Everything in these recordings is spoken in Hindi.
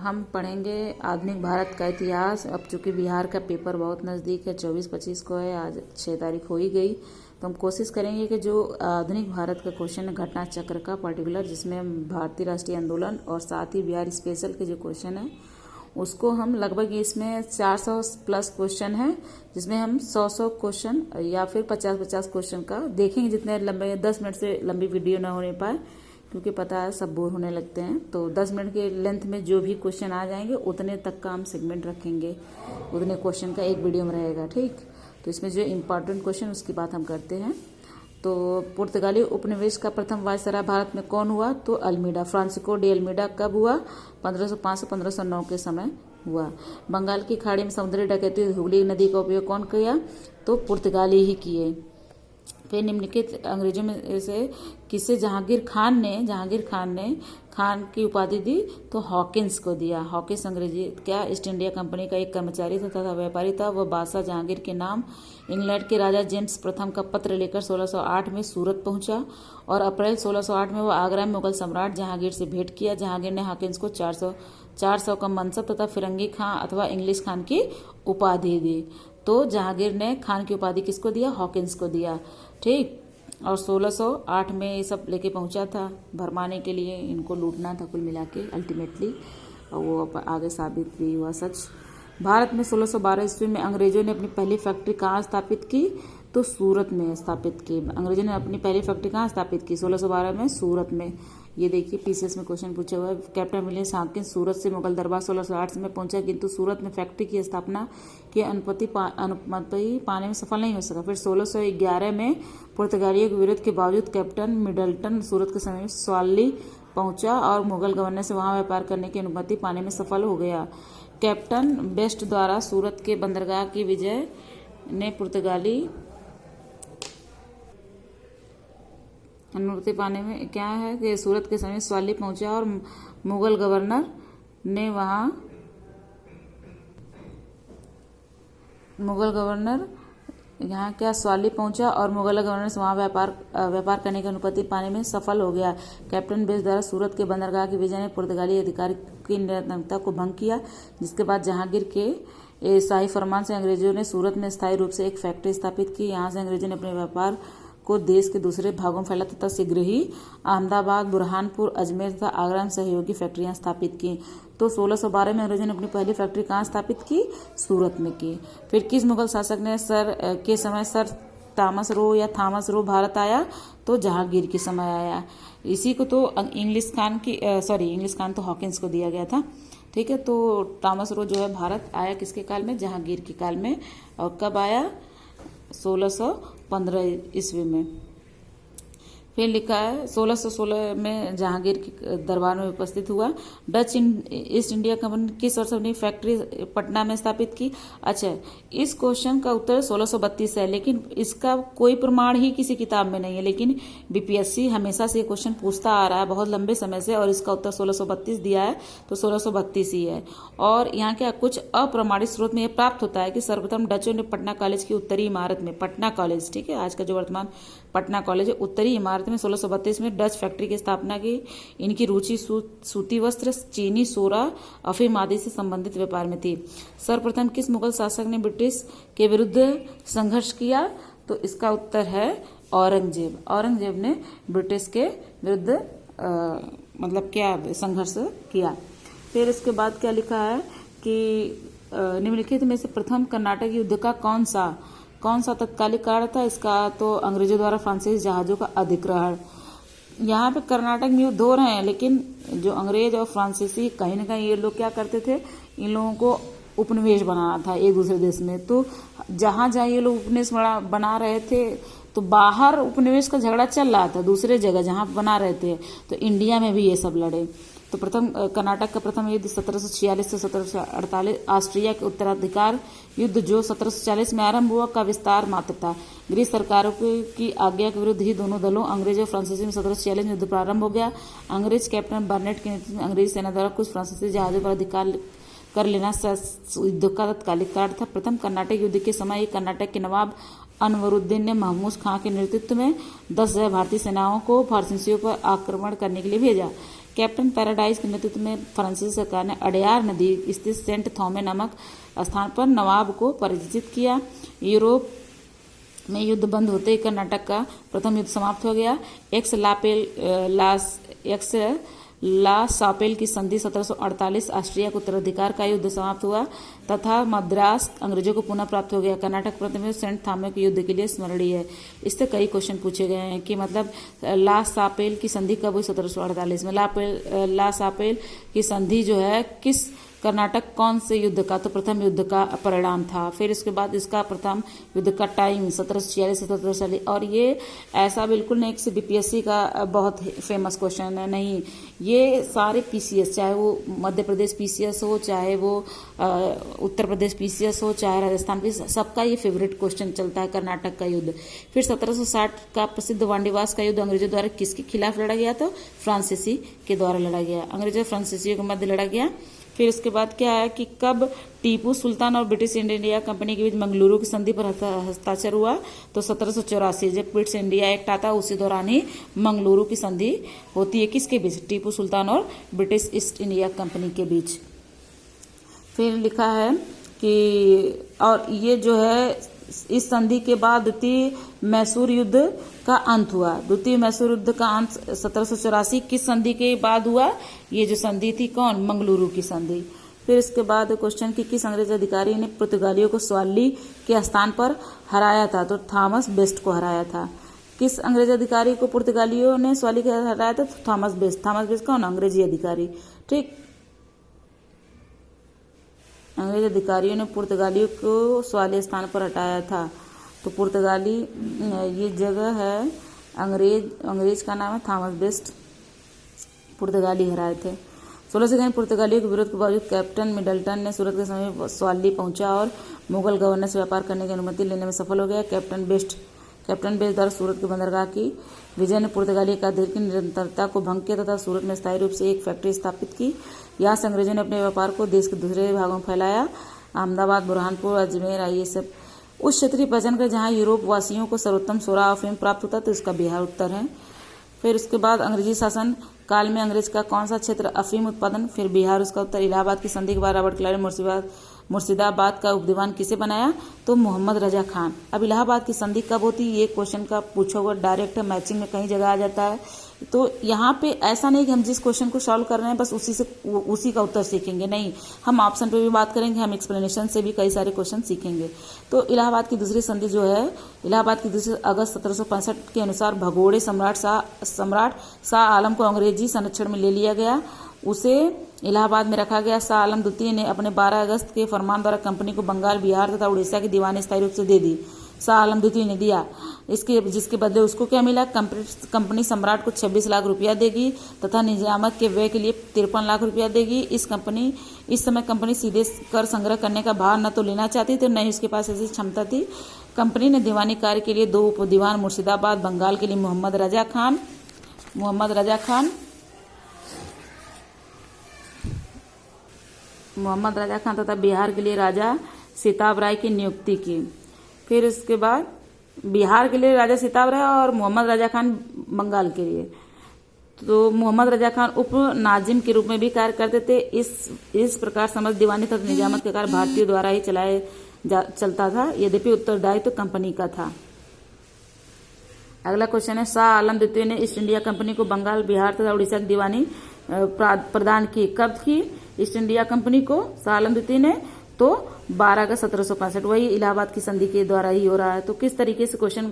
हम पढ़ेंगे आधुनिक भारत का इतिहास। अब चूंकि बिहार का पेपर बहुत नज़दीक है, 24-25 को है, आज 6 तारीख हो ही गई, तो हम कोशिश करेंगे कि जो आधुनिक भारत का क्वेश्चन है घटना चक्र का पर्टिकुलर, जिसमें हम भारतीय राष्ट्रीय आंदोलन और साथ ही बिहार स्पेशल के जो क्वेश्चन है उसको हम लगभग, इसमें 400 प्लस क्वेश्चन है, जिसमें हम 100 क्वेश्चन या फिर 50-50 क्वेश्चन का देखेंगे। जितने लंबे 10 मिनट से लंबी वीडियो ना होने पाए, क्योंकि पता है सब बोर होने लगते हैं, तो 10 मिनट के लेंथ में जो भी क्वेश्चन आ जाएंगे उतने तक का हम सेगमेंट रखेंगे, उतने क्वेश्चन का एक वीडियो में रहेगा। ठीक, तो इसमें जो इम्पोर्टेंट क्वेश्चन उसकी बात हम करते हैं। तो पुर्तगाली उपनिवेश का प्रथम वायसराय भारत में कौन हुआ? तो अल्मीडा, फ्रांसिस्को डी अल्मीडा। कब हुआ? 1505 से 1509 के समय हुआ। बंगाल की खाड़ी में समुद्री डकैती हुगली नदी का उपयोग कौन किया? तो पुर्तगाली ही किए। फिर निम्नलिखित अंग्रेजों में से किसे जहांगीर खान ने खान की उपाधि दी? तो हॉकिंस को दिया। हॉकिंस अंग्रेजी क्या ईस्ट इंडिया कंपनी का एक कर्मचारी तथा व्यापारी था। वह बादशाह जहांगीर के नाम इंग्लैंड के राजा जेम्स प्रथम का पत्र लेकर 1608 में सूरत पहुंचा और अप्रैल 1608 में वह आगरा में मुगल सम्राट जहांगीर से भेंट किया। जहांगीर ने हॉकिंस को 400 का मनसब तथा फिरंगी खां अथवा इंग्लिश खान की उपाधि दी। तो जहांगीर ने खान की उपाधि किसको दिया? हॉकिंस को दिया। ठीक, और 1608 में ये सब लेके पहुंचा था भरमाने के लिए, इनको लूटना था कुल मिला के अल्टीमेटली, और वो आगे साबित भी हुआ सच। भारत में 1612 ईस्वी में अंग्रेजों ने अपनी पहली फैक्ट्री कहाँ स्थापित की? तो सूरत में स्थापित की। अंग्रेजों ने अपनी पहली फैक्ट्री कहाँ स्थापित की? 1612 में सूरत में। ये देखिए पीसीएस में क्वेश्चन पूछा हुआ है। कैप्टन विलियम हॉकिंस सूरत से मुगल दरबार 1608 में पहुंचा, किंतु सूरत में फैक्ट्री की स्थापना की अनुमति पाने में सफल नहीं हो सका। फिर 1611 में पुर्तगालियों के विरोध के बावजूद कैप्टन मिडल्टन सूरत के समीप स्वाली पहुंचा और मुगल गवर्नर से वहां व्यापार करने की अनुमति पाने में सफल हो गया। कैप्टन बेस्ट द्वारा सूरत के बंदरगाह की विजय ने पुर्तगाली अनुमति पाने में क्या है कि सूरत के समीप स्वाली पहुंचा और मुगल गवर्नर यहाँ क्या स्वाली पहुंचा और मुगल गवर्नर से वहां व्यापार करने की अनुमति पाने में सफल हो गया। कैप्टन बेस द्वारा सूरत के बंदरगाह की विजय ने पुर्तगाली अधिकारी की निरंतरता को भंग किया, जिसके बाद जहांगीर के शाही फरमान से अंग्रेजों ने सूरत में स्थायी रूप से एक फैक्ट्री स्थापित की। यहाँ से अंग्रेजों ने अपने व्यापार को देश के दूसरे भागों में फैला तथा शीघ्र ही अहमदाबाद, बुरहानपुर, अजमेर तथा आगरा में सहयोगी फैक्ट्रियां स्थापित की। तो 1612 में अंग्रेजों ने अपनी पहली फैक्ट्री कहाँ स्थापित की? सूरत में की। फिर किस मुगल शासक ने सर थॉमस रो भारत आया? तो जहांगीर के समय आया। इसी को तो इंग्लिश खान तो हॉकिंस को दिया गया था। ठीक है, तो थॉमस रो जो है भारत आया किसके काल में? जहांगीर के काल में। और कब आया? 1615 ईस्वी में। फिर लिखा है 1616 में जहांगीर के दरबार में उपस्थित हुआ। डच ईस्ट इंडिया कंपनी किस वर्ष अपनी फैक्ट्री पटना में स्थापित की? अच्छा, इस क्वेश्चन का उत्तर 1632 है, लेकिन इसका कोई प्रमाण ही किसी किताब में नहीं है, लेकिन बीपीएससी हमेशा से ये क्वेश्चन पूछता आ रहा है बहुत लंबे समय से, और इसका उत्तर 1632 दिया है, तो 1632 ही है। और यहाँ क्या कुछ अप्रमाणित स्रोत में यह प्राप्त होता है कि सर्वप्रथम डचों ने पटना कॉलेज की उत्तरी इमारत में, पटना कॉलेज, ठीक है, आज का जो वर्तमान पटना कॉलेज है, उत्तरी इमारत में 1632 में डच फैक्ट्री की स्थापना की। इनकी रुचि सूती वस्त्र, चीनी, सोरा, अफीम आदि से संबंधित व्यापार में थी। सर्वप्रथम किस मुगल शासक ने ब्रिटिश के विरुद्ध संघर्ष किया? तो इसका उत्तर है औरंगजेब। औरंगजेब ने ब्रिटिश के विरुद्ध मतलब क्या संघर्ष किया। फिर इसके बाद क्या लिखा है कि निम्नलिखित में से प्रथम कर्नाटक युद्ध का कौन सा तत्कालिक कारण था? इसका तो अंग्रेजों द्वारा फ्रांसीसी जहाजों का अधिग्रहण। यहाँ पे कर्नाटक में युद्ध हो रहे हैं, लेकिन जो अंग्रेज और फ्रांसीसी कहीं ना कहीं ये लोग क्या करते थे, इन लोगों को उपनिवेश बनाना था एक दूसरे देश में। तो जहाँ ये लोग उपनिवेश बना रहे थे, तो बाहर उपनिवेश का झगड़ा चल रहा था दूसरे जगह जहाँ बना रहे थे, तो इंडिया में भी ये सब लड़े। तो कर्नाटक का प्रथम युद्ध 1746 से 1748 ऑस्ट्रिया के उत्तराधिकार युद्ध जो 1740 में आरंभ हुआ का विस्तार मात्र था। ग्रीस सरकारों की आज्ञा के विरुद्ध ही दोनों दलों अंग्रेज और फ्रांसीसी में 1746 में युद्ध प्रारंभ हो गया। अंग्रेज कैप्टन बर्नेट के नेतृत्व में अंग्रेजी सेना द्वारा कुछ फ्रांसीसी जहाजों पर अधिकार कर लेना युद्ध का तत्कालिक कारण था। प्रथम कर्नाटक युद्ध के समय कर्नाटक के नवाब अनवरुद्दीन ने महमूद खां के नेतृत्व में 10,000 भारतीय सेनाओं को फ्रांसीसियों पर आक्रमण करने के लिए भेजा। कैप्टन पैराडाइज के नेतृत्व में फ्रांसीसी सरकार ने अडयार नदी स्थित सेंट थॉमे नामक स्थान पर नवाब को पराजित किया। यूरोप में युद्ध बंद होते ही कर्नाटक का प्रथम युद्ध समाप्त हो गया। एक्स ला सापेल की संधि 1748 ऑस्ट्रिया को उत्तराधिकार का युद्ध समाप्त हुआ तथा मद्रास अंग्रेजों को पुनः प्राप्त हो गया। कर्नाटक प्रथम युद्ध सेंट थॉमे के युद्ध के लिए स्मरणीय है। इससे कई क्वेश्चन पूछे गए हैं कि मतलब ला सापेल की संधि कब हुई, 1748 में। ला सापेल की संधि जो है किस कर्नाटक कौन से युद्ध का, तो प्रथम युद्ध का परिणाम था। फिर इसके बाद इसका प्रथम युद्ध का टाइम 1746 से 1740। और ये ऐसा बिल्कुल नहीं कि बीपीएससी का बहुत फेमस क्वेश्चन है, नहीं, ये सारे पीसीएस, चाहे वो मध्य प्रदेश पीसीएस हो, चाहे वो उत्तर प्रदेश पीसीएस हो, चाहे राजस्थान पीसीएस, सबका ये फेवरेट क्वेश्चन चलता है कर्नाटक का युद्ध। फिर 1760 का प्रसिद्ध वांडीवास का युद्ध अंग्रेजों द्वारा किसके खिलाफ लड़ा गया, तो फ्रांसीसी के द्वारा लड़ा गया। अंग्रेजों फ्रांसीसियों के मध्य लड़ा गया। फिर उसके बाद क्या है कि कब टीपू सुल्तान और ब्रिटिश इंडिया कंपनी के बीच मंगलुरु की संधि पर हस्ताक्षर हुआ, तो 1784 जब ब्रिटिश इंडिया एक्ट आता है उसी दौरान ही मंगलुरु की संधि होती है। किसके बीच, टीपू सुल्तान और ब्रिटिश ईस्ट इंडिया कंपनी के बीच। फिर लिखा है कि और ये जो है इस संधि के बाद द्वितीय मैसूर युद्ध का अंत हुआ। द्वितीय मैसूर युद्ध का अंत 1784 किस संधि के बाद हुआ, ये जो संधि थी कौन, मंगलुरु की संधि। फिर इसके बाद क्वेश्चन कि किस अंग्रेज अधिकारी ने पुर्तगालियों को स्वाली के स्थान पर हराया था, तो थॉमस बेस्ट को हराया था। किस अंग्रेज अधिकारी को पुर्तगालियों ने स्वाली के हराया था, तो थॉमस बेस्ट। थॉमस बेस्ट कौन, अंग्रेजी अधिकारी। ठीक, अंग्रेज अधिकारियों ने पुर्तगालियों को स्वाली स्थान पर हटाया था। तो पुर्तगाली ये जगह है, अंग्रेज का नाम है थॉमस बेस्ट, पुर्तगाली हराए थे। 16 पुर्तगालियों के विरोध के बावजूद कैप्टन मिडल्टन ने सूरत के समय स्वाली पहुंचा और मुगल गवर्नर से व्यापार करने की अनुमति लेने में सफल हो गया। कैप्टन बेस्ट द्वारा सूरत के बंदरगाह की विजय ने पुर्तगाली एकाधिकार की निरंतरता को भंग किया तथा सूरत में स्थायी रूप से एक फैक्ट्री स्थापित की। यहाँ से अंग्रेजों ने अपने व्यापार को देश के दूसरे भागों में फैलाया। अहमदाबाद, बुरहानपुर, अजमेर, ये सब उस क्षेत्रीय पहचान कर जहाँ यूरोप वासियों को सर्वोत्तम सोरा अफीम प्राप्त होता, तो इसका बिहार उत्तर है। फिर उसके बाद अंग्रेजी शासन काल में अंग्रेज का कौन सा क्षेत्र अफीम उत्पादन, फिर बिहार उसका उत्तर। इलाहाबाद की संधि के बाद रॉबर्ट क्लाइव ने मुर्शिदाबाद का उपदीवान किसे बनाया, तो मोहम्मद रजा खान। अब इलाहाबाद की संधि कब होती है, ये क्वेश्चन का पूछा हुआ डायरेक्ट मैचिंग में कहीं जगह आ जाता है। तो यहाँ पे ऐसा नहीं कि हम जिस क्वेश्चन को सॉल्व कर रहे हैं बस उसी का उत्तर सीखेंगे, नहीं, हम ऑप्शन पे भी बात करेंगे, हम एक्सप्लेनेशन से भी कई सारे क्वेश्चन सीखेंगे। तो इलाहाबाद की दूसरी संधि जो है, इलाहाबाद की दूसरी अगस्त 1765 के अनुसार भगोड़े सम्राट शाह आलम को अंग्रेजी संरक्षण में ले लिया गया। उसे इलाहाबाद में रखा गया। शाह आलम द्वितीय ने अपने 12 अगस्त के फरमान द्वारा कंपनी को बंगाल, बिहार तथा उड़ीसा की दीवानी स्थायी रूप से दे दी। शाह आलम द्वितीय ने दिया, जिसके बदले उसको क्या मिला, कंपनी सम्राट को 26 लाख रुपया देगी तथा निजामत के व्यय के लिए 53 लाख रुपया देगी। इस समय कंपनी सीधे कर संग्रह करने का भार न तो लेना चाहती थी, न ही उसके पास ऐसी क्षमता थी। कंपनी ने दीवानी कार्य के लिए 2 उपदीवान मुर्शिदाबाद, बंगाल के लिए मोहम्मद रजा खान तथा बिहार के लिए राजा सिताब राय की नियुक्ति की। फिर उसके बाद बिहार के लिए राजा सिताब राय और मोहम्मद रजा खान बंगाल के लिए। तो मोहम्मद रजा खान उप नाजिम के रूप में भी कार्य करते थे। इस प्रकार समस्त दीवानी तथा निजामत के कार्य भारतीयों द्वारा ही चलता था, यद्यपि उत्तरदायित्व तो कंपनी का था। अगला क्वेश्चन है, शाह आलम द्वितीय ने ईस्ट इंडिया कंपनी को बंगाल, बिहार तथा उड़ीसा की दीवानी प्रदान की। कब की ईस्ट इंडिया कंपनी को शाह आलम द्वितीय ने, तो 12 अगस्त 1765, वही इलाहाबाद की संधि के द्वारा ही हो रहा है। तो किस तरीके से क्वेश्चन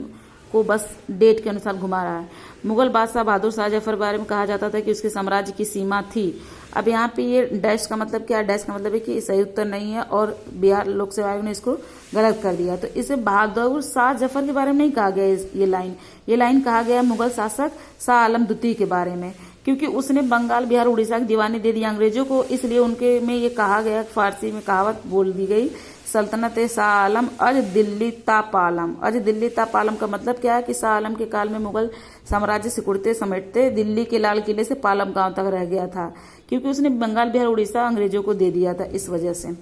को बस डेट के अनुसार घुमा रहा है। मुगल बादशाह बहादुर शाह जफर बारे में कहा जाता था कि उसके साम्राज्य की सीमा थी। अब यहाँ पे ये डैश का मतलब क्या है, डैश का मतलब है कि सही उत्तर नहीं है और बिहार लोक सेवा आयोग ने इसको गलत कर दिया। तो इसे बहादुर शाह जफर के बारे में नहीं कहा गया ये लाइन कहा गया मुगल शासक शाह आलम द्वितीय के बारे में, क्योंकि उसने बंगाल, बिहार, उड़ीसा की दीवानी दे दी अंग्रेजों को, इसलिए उनके में ये कहा गया, फारसी में कहावत बोल दी गई, सल्तनत शाह आलम अज दिल्ली तापालम। अज दिल्ली तापालम का मतलब क्या है कि शाह आलम के काल में मुगल साम्राज्य सिकुड़ते समेटते दिल्ली के लाल किले से पालम गांव तक रह गया था, क्योंकि उसने बंगाल, बिहार, उड़ीसा अंग्रेजों को दे दिया था, इस वजह से।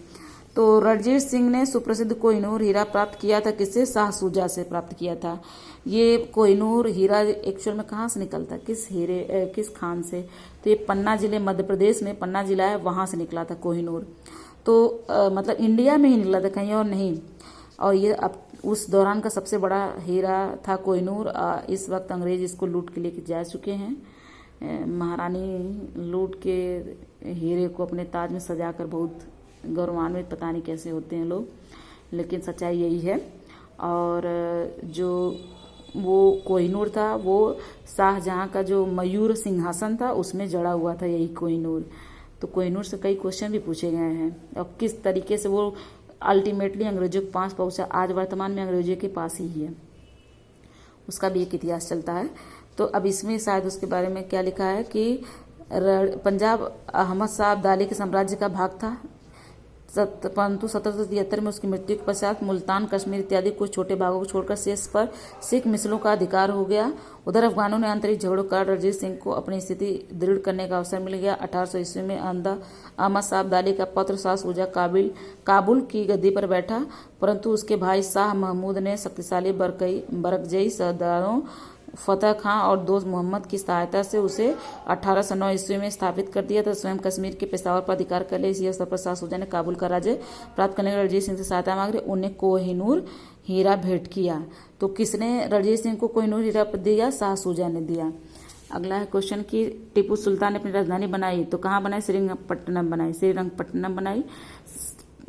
तो रणजीत सिंह ने सुप्रसिद्ध कोहिनूर हीरा प्राप्त किया था, किससे, शाह शुजा से प्राप्त किया था। ये कोहिनूर हीरा एक्चुअल में कहाँ से निकलता है, किस खान से, तो ये पन्ना जिले, मध्य प्रदेश में पन्ना जिला है, वहां से निकला था कोहिनूर। तो मतलब इंडिया में ही निकला था, कहीं और नहीं। और ये अब उस दौरान का सबसे बड़ा हीरा था कोहिनूर। इस वक्त अंग्रेज इसको लूट के लेके जा चुके हैं। महारानी लूट के हीरे को अपने ताज में सजाकर बहुत गौरवान्वित, पता नहीं कैसे होते हैं लोग, लेकिन सच्चाई यही है। और जो वो कोहिनूर था वो शाहजहां का जो मयूर सिंहासन था उसमें जड़ा हुआ था यही कोहिनूर। तो कोहिनूर से कई क्वेश्चन भी पूछे गए हैं और किस तरीके से वो अल्टीमेटली अंग्रेजों के पास पहुंचा, आज वर्तमान में अंग्रेजों के पास ही है, उसका भी एक इतिहास चलता है। तो अब इसमें शायद उसके बारे में क्या लिखा है कि पंजाब अहमद शाह अब्दाली के साम्राज्य का भाग था, परंतु 1773 में उसकी मृत्यु के पश्चात मुल्तान, कश्मीर इत्यादि कुछ छोटे भागों को छोड़कर शेष पर सिख मिसलों का अधिकार हो गया। उधर अफगानों ने आंतरिक झगड़ों का रणजीत सिंह को अपनी स्थिति दृढ़ करने का अवसर मिल गया। 1800 ईस्वी में अहमद शाह अब्दाली का पुत्र शाह शुजा काबुल की गद्दी पर बैठा, परंतु उसके भाई शाह महमूद ने शक्तिशाली बरकजई सरदारों फतेह खां और दोस्त मोहम्मद की सहायता से उसे 1809 ईस्वी में स्थापित कर दिया था। स्वयं कश्मीर के पेशावर पर अधिकार कर लिया। इसी अवसर पर शाह शुजा ने काबुल का राज्य प्राप्त करने के लिए रणजीत सिंह से सहायता मांग रही, उन्हें कोहिनूर हीरा भेंट किया। तो किसने रणजीत सिंह को कोहिनूर हीरा दिया? शाह शुजा ने दिया। अगला है क्वेश्चन कि टीपू सुल्तान ने अपनी राजधानी बनाई तो कहाँ बनाई? श्रीरंगपट्टनम बनाई। श्रीरंगपट्टनम बनाई।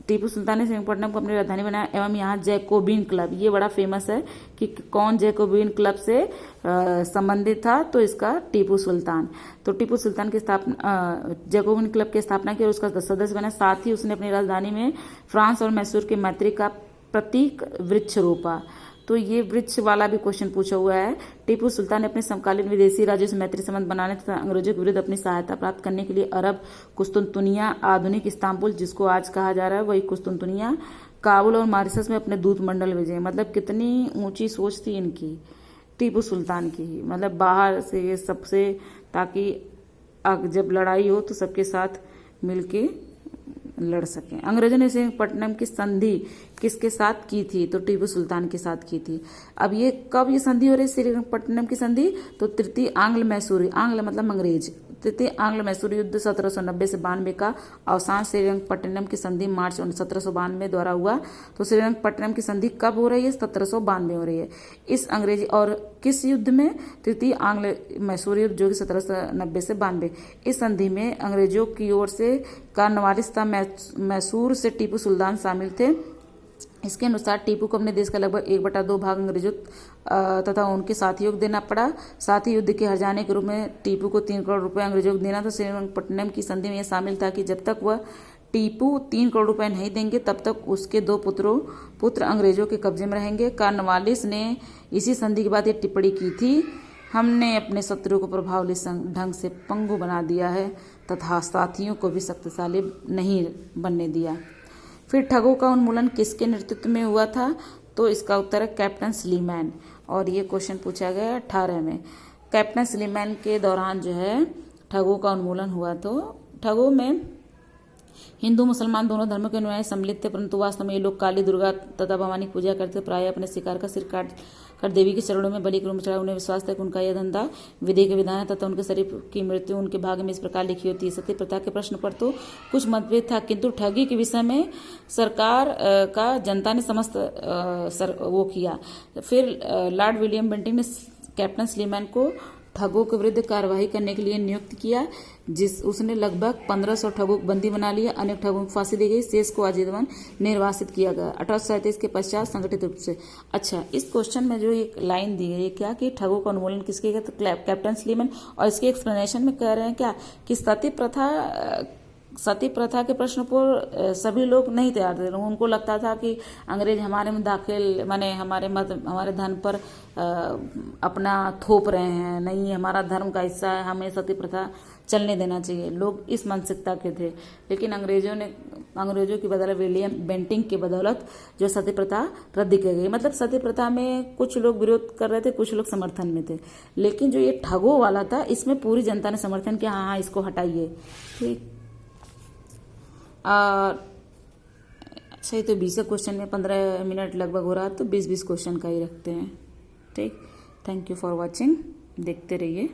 टीपू सुल्तान ने श्रीरंगपट्टनम को अपनी राजधानी बनाया एवं यहाँ जैकोबिन क्लब, ये बड़ा फेमस है कि कौन जैकोबिन क्लब से संबंधित था, तो इसका टीपू सुल्तान। तो टीपू सुल्तान की स्थापना जैकोबिन क्लब की स्थापना की और उसका सदस्य बना। साथ ही उसने अपनी राजधानी में फ्रांस और मैसूर के मैत्री का प्रतीक वृक्ष रोपा। तो ये वृक्ष वाला भी क्वेश्चन पूछा हुआ है। टीपू सुल्तान ने अपने समकालीन विदेशी राज्यों से मैत्री संबंध बनाने तथा अंग्रेजों के विरुद्ध अपनी सहायता प्राप्त करने के लिए अरब, कुस्तुनतुनिया, आधुनिक इस्तांबुल जिसको आज कहा जा रहा है वही कुस्तुनतुनिया, काबुल और मॉरिशस में अपने दूत मंडल भेजे। मतलब कितनी ऊंची सोच थी इनकी, टीपू सुल्तान की, मतलब बाहर से सबसे, ताकि जब लड़ाई हो तो सबके साथ मिलके लड़ सकें। अंग्रेजों ने श्रीरंगपट्टनम की संधि किसके साथ की थी? तो टीपू सुल्तान के साथ की थी। अब ये कब ये संधि हो रही है श्रीरंगपट्टनम की संधि? तो तृतीय आंग्ल मैसूरी, आंग्ल मतलब अंग्रेज, तृतीय आंग्ल मैसूरी युद्ध 1790 से 92 का अवसान श्रीरंगपट्टनम की संधि मार्च 1792 द्वारा हुआ। तो श्रीरंगपट्टनम की संधि कब हो रही है? 1792 हो रही है। इस अंग्रेजी और किस युद्ध में? तृतीय आंग्ल मैसूरी युद्ध जो कि 1790 से 92। इस संधि में अंग्रेजों की ओर से कार्नवालिस था, मैसूर से टीपू सुल्तान शामिल थे। इसके अनुसार टीपू को अपने देश का लगभग 1/2 भाग अंग्रेजों तथा उनके साथियों को देना पड़ा। साथ ही युद्ध के हर्जाने के रूप में टीपू को 3 करोड़ रुपए अंग्रेजों को देना था। श्रीरंगपट्टनम की संधि में यह शामिल था कि जब तक वह टीपू 3 करोड़ रुपए नहीं देंगे तब तक उसके 2 पुत्र अंग्रेजों के कब्जे में रहेंगे। कार्नवालिस ने इसी संधि के बाद ये टिप्पणी की थी, हमने अपने शत्रु को प्रभावशाली ढंग से पंगु बना दिया है तथा साथियों को भी शक्तिशाली नहीं बनने दिया। फिर ठगों का उन्मूलन किसके नेतृत्व में हुआ था? तो इसका उत्तर है कैप्टन स्लीमैन। और ये क्वेश्चन पूछा गया 18 में। कैप्टन स्लीमैन के दौरान जो है ठगों का उन्मूलन हुआ। तो ठगों में हिंदू मुसलमान दोनों धर्मों के अनुयायी सम्मिलित थे, परंतु वास्तव में ये लोग काली, दुर्गा तथा भवानी की पूजा करते। प्राय अपने शिकार का सिर काट कर देवी के चरणों में बलि के रूप में चढ़ा। उन्हें विश्वास था कि उनका यह धंधा विधि के विधान है तथा उनके शरीर की मृत्यु उनके भाग्य में इस प्रकार लिखी होती है। सती प्रथा के प्रश्न पर तो कुछ मतभेद था, किंतु ठगी के विषय में सरकार का जनता ने समस्त वो किया। फिर लॉर्ड विलियम बेंटिंक ने कैप्टन स्लीमैन को ठगों के विरुद्ध कार्रवाई करने के लिए नियुक्त किया। उसने लगभग 1500 ठगों को बंदी बना लिया। अनेक ठगों को फांसी दी गई, शेष को आजीवन निर्वासित किया गया 1837 के पश्चात संगठित रूप से। अच्छा, इस क्वेश्चन में जो एक लाइन दी गई है क्या कि ठगों का उन्मूलन किसके किया? तो कैप्टन स्लीमैन। और इसके एक्सप्लेनेशन में कह रहे हैं क्या कि सती प्रथा के प्रश्न पर सभी लोग नहीं तैयार थे। उनको लगता था कि अंग्रेज हमारे में दाखिल माने हमारे धर्म पर अपना थोप रहे हैं, नहीं हमारा धर्म का हिस्सा है, हमें सती प्रथा चलने देना चाहिए। लोग इस मानसिकता के थे। लेकिन अंग्रेजों की बदौलत, विलियम बेंटिंक की बदौलत जो सती प्रथा रद्द की गई। मतलब सती प्रथा में कुछ लोग विरोध कर रहे थे, कुछ लोग समर्थन में थे। लेकिन जो ये ठगों वाला था इसमें पूरी जनता ने समर्थन किया, हाँ इसको हटाइए। ठीक। अच्छा, ये तो 20 क्वेश्चन में 15 मिनट लगभग हो रहा है, तो 20-20 क्वेश्चन का ही रखते हैं। ठीक, थैंक यू फॉर वॉचिंग, देखते रहिए।